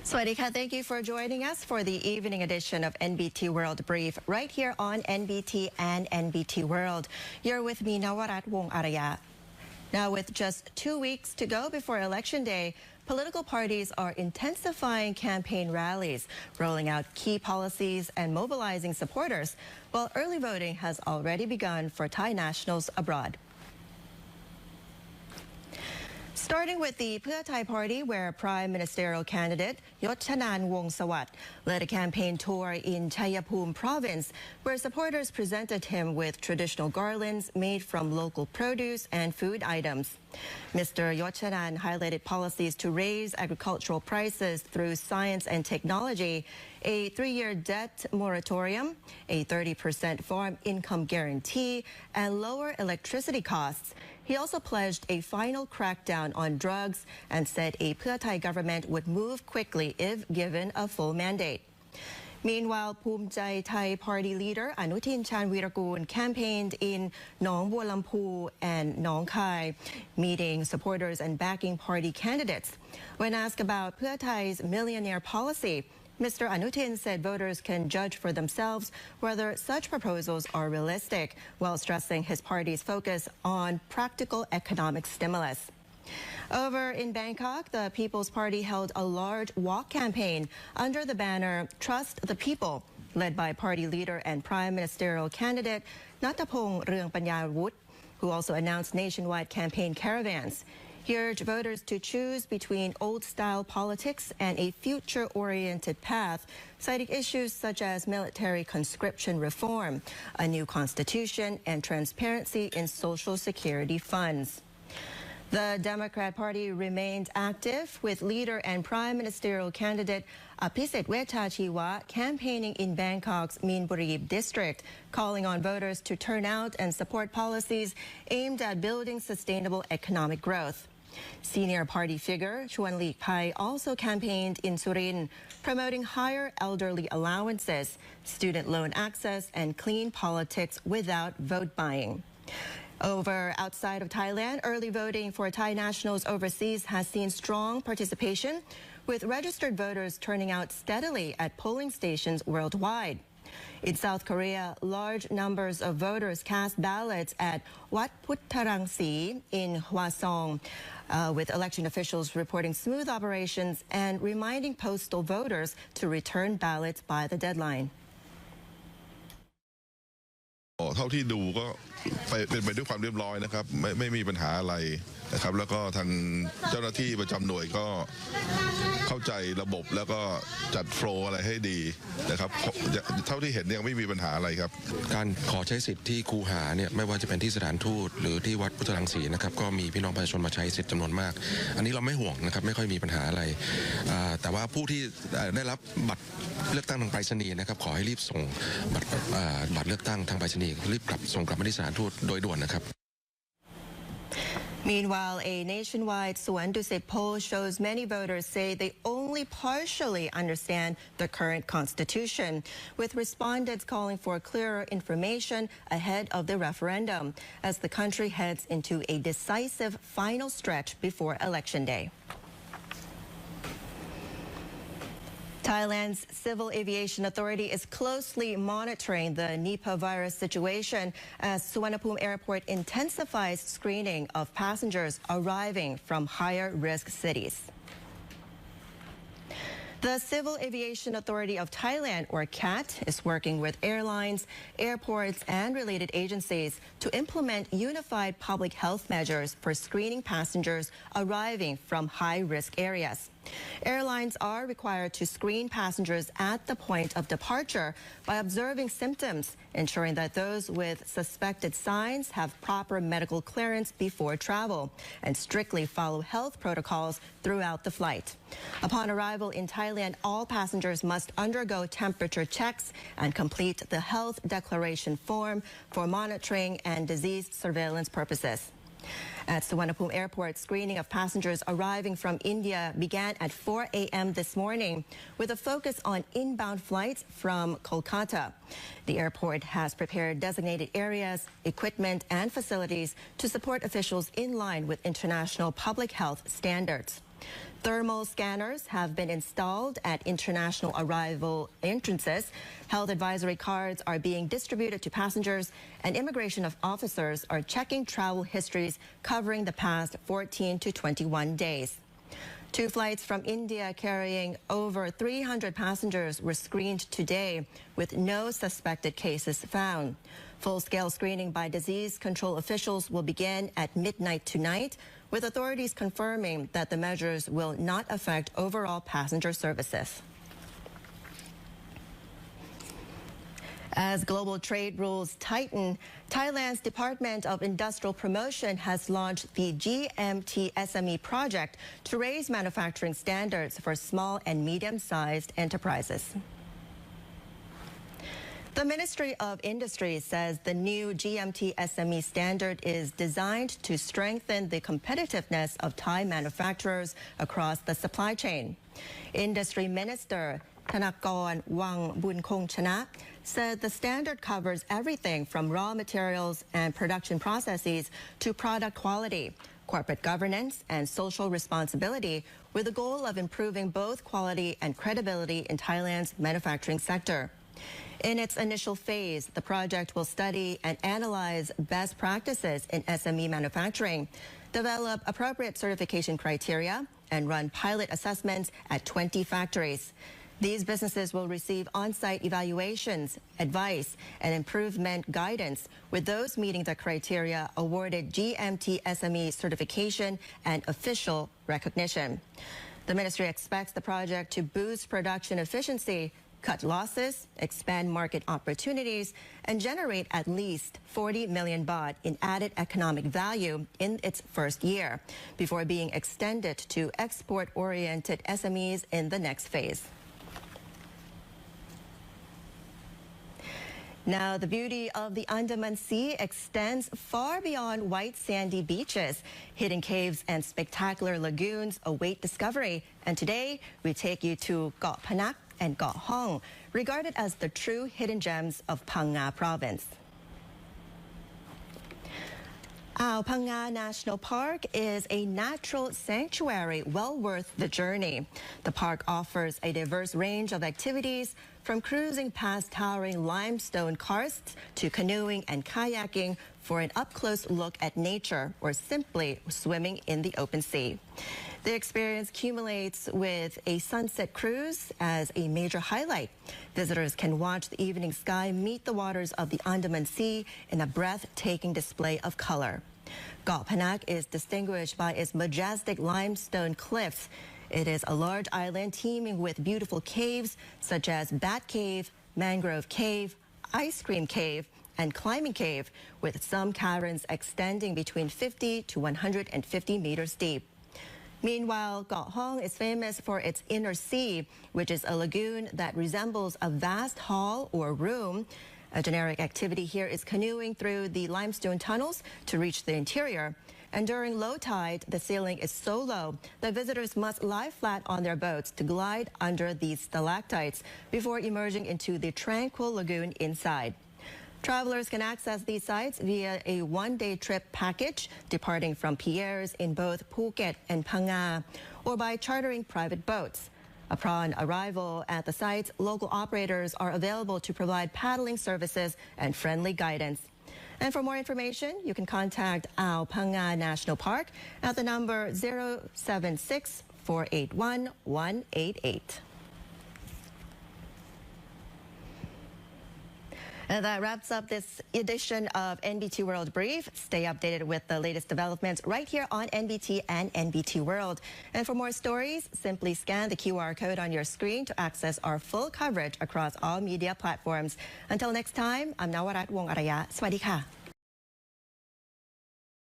Swadika, thank you for joining us for the evening edition of NBT World Brief right here on NBT and NBT World. You're with me, Nawarat Wong Araya. Now, with just 2 weeks to go before Election Day, political parties are intensifying campaign rallies, rolling out key policies and mobilizing supporters, while early voting has already begun for Thai nationals abroad. Starting with the PHANG party, where Prime Ministerial candidate Yochanan Wongsavat led a campaign tour in Chayapum province, where supporters presented him with traditional garlands made from local produce and food items. Mr. Yochanan highlighted policies to raise agricultural prices through science and technology, a 3-year debt moratorium, a 30% farm income guarantee, and lower electricity costs. He also pledged a final crackdown on drugs and said a PHANG government would move quickly if given a full mandate. Meanwhile,ภูมิใจไทย party leader Anutin Chanvirakul campaigned in Nong Bualampu and Nong Khai, meeting supporters and backing party candidates. When asked about PHANG's millionaire policy, Mr. Anutin said voters can judge for themselves whether such proposals are realistic, while stressing his party's focus on practical economic stimulus. Over in Bangkok, the People's Party held a large walk campaign under the banner Trust the People, led by party leader and prime ministerial candidate Nattapong Rungpanyawut, who also announced nationwide campaign caravans. He urged voters to choose between old-style politics and a future-oriented path, citing issues such as military conscription reform, a new constitution, and transparency in social security funds. The Democrat Party remained active, with leader and prime ministerial candidate Apisit Wetachiwa campaigning in Bangkok's Minburi district, calling on voters to turn out and support policies aimed at building sustainable economic growth. Senior party figure Chuan Lik Pai also campaigned in Surin, promoting higher elderly allowances, student loan access, and clean politics without vote buying. Over outside of Thailand, early voting for Thai nationals overseas has seen strong participation, with registered voters turning out steadily at polling stations worldwide. In South Korea, large numbers of voters cast ballots at Wat Puttarangsi in Hwasong, with election officials reporting smooth operations and reminding postal voters to return ballots by the deadline. เท่าที่ดูก็เป็นไปด้วยความเรียบร้อยนะครับไม่มีปัญหาอะไรนะครับแล้วก็ทางเจ้าหน้าที่ประจำหน่วยก็เข้าใจระบบแล้วก็จัดโฟลว์อะไรให้ดีนะครับเท่าที่เห็นยังไม่มีปัญหาอะไรครับการขอใช้สิทธิ์ที่คูหาเนี่ยไม่ว่าจะเป็นที่สถานทูตหรือที่วัดพุทธรังสีนะครับก็มีพี่น้องประชาชนมาใช้สิทธิ์จำนวนมากอันนี้เราไม่ห่วงนะครับไม่ค่อยมีปัญหาอะไรแต่ว่าผู้ที่ได้รับบัตรเลือกตั้งทางไปรษณีย์นะครับขอให้รีบส่งบัตรเลือกตั้งทางไปรษณีย์รีบส่งกลับมาที่สถานทูตโดยด่วนนะครับ Meanwhile, a nationwide Suan-Dusit poll shows many voters say they only partially understand the current constitution, with respondents calling for clearer information ahead of the referendum, as the country heads into a decisive final stretch before Election Day. Thailand's Civil Aviation Authority is closely monitoring the NIPAH virus situation as Suvarnabhumi Airport intensifies screening of passengers arriving from higher-risk cities. The Civil Aviation Authority of Thailand, or CAT, is working with airlines, airports, and related agencies to implement unified public health measures for screening passengers arriving from high-risk areas. Airlines are required to screen passengers at the point of departure by observing symptoms, ensuring that those with suspected signs have proper medical clearance before travel, and strictly follow health protocols throughout the flight. Upon arrival in Thailand, all passengers must undergo temperature checks and complete the health declaration form for monitoring and disease surveillance purposes. At Suvarnabhumi Airport, screening of passengers arriving from India began at 4 a.m. this morning, with a focus on inbound flights from Kolkata. The airport has prepared designated areas, equipment, and facilities to support officials in line with international public health standards. Thermal scanners have been installed at international arrival entrances. Health advisory cards are being distributed to passengers, and immigration officers are checking travel histories covering the past 14 to 21 days. 2 flights from India carrying over 300 passengers were screened today, with no suspected cases found. Full-scale screening by disease control officials will begin at midnight tonight, with authorities confirming that the measures will not affect overall passenger services. As global trade rules tighten, Thailand's Department of Industrial Promotion has launched the GMT SME project to raise manufacturing standards for small and medium-sized enterprises. The Ministry of Industry says the new GMT SME standard is designed to strengthen the competitiveness of Thai manufacturers across the supply chain. Industry Minister PANAK Wang Bunkongchana said the standard covers everything from raw materials and production processes to product quality, corporate governance, and social responsibility, with the goal of improving both quality and credibility in Thailand's manufacturing sector. In its initial phase, the project will study and analyze best practices in SME manufacturing, develop appropriate certification criteria, and run pilot assessments at 20 factories. These businesses will receive on-site evaluations, advice, and improvement guidance, with those meeting the criteria awarded GMT SME certification and official recognition. The ministry expects the project to boost production efficiency, cut losses, expand market opportunities, and generate at least 40 million baht in added economic value in its first year, before being extended to export-oriented SMEs in the next phase. Now, the beauty of the Andaman Sea extends far beyond white sandy beaches. Hidden caves and spectacular lagoons await discovery. And today, we take you to Got PANAK and Got Hong, regarded as the true hidden gems of PHANG province. Phang Nga National Park is a natural sanctuary well worth the journey. The park offers a diverse range of activities, from cruising past towering limestone karsts to canoeing and kayaking for an up-close look at nature, or simply swimming in the open sea. The experience culminates with a sunset cruise as a major highlight. Visitors can watch the evening sky meet the waters of the Andaman Sea in a breathtaking display of color. Got PANAK is distinguished by its majestic limestone cliffs. It is a large island teeming with beautiful caves such as Bat Cave, Mangrove Cave, Ice Cream Cave, and Climbing Cave, with some caverns extending between 50 to 150 meters deep. Meanwhile, Got Hong is famous for its inner sea, which is a lagoon that resembles a vast hall or room. A generic activity here is canoeing through the limestone tunnels to reach the interior. And during low tide, the ceiling is so low that visitors must lie flat on their boats to glide under these stalactites before emerging into the tranquil lagoon inside. Travelers can access these sites via a one-day trip package departing from piers in both Phuket and Phang Nga, or by chartering private boats. Upon arrival at the sites, local operators are available to provide paddling services and friendly guidance. And for more information, you can contact Phang Nga National Park at the number 076 481 188. And that wraps up this edition of NBT World Brief. Stay updated with the latest developments right here on NBT and NBT World. And for more stories, simply scan the QR code on your screen to access our full coverage across all media platforms. Until next time, I'm Nawarat Wong Araya. Swadee ka.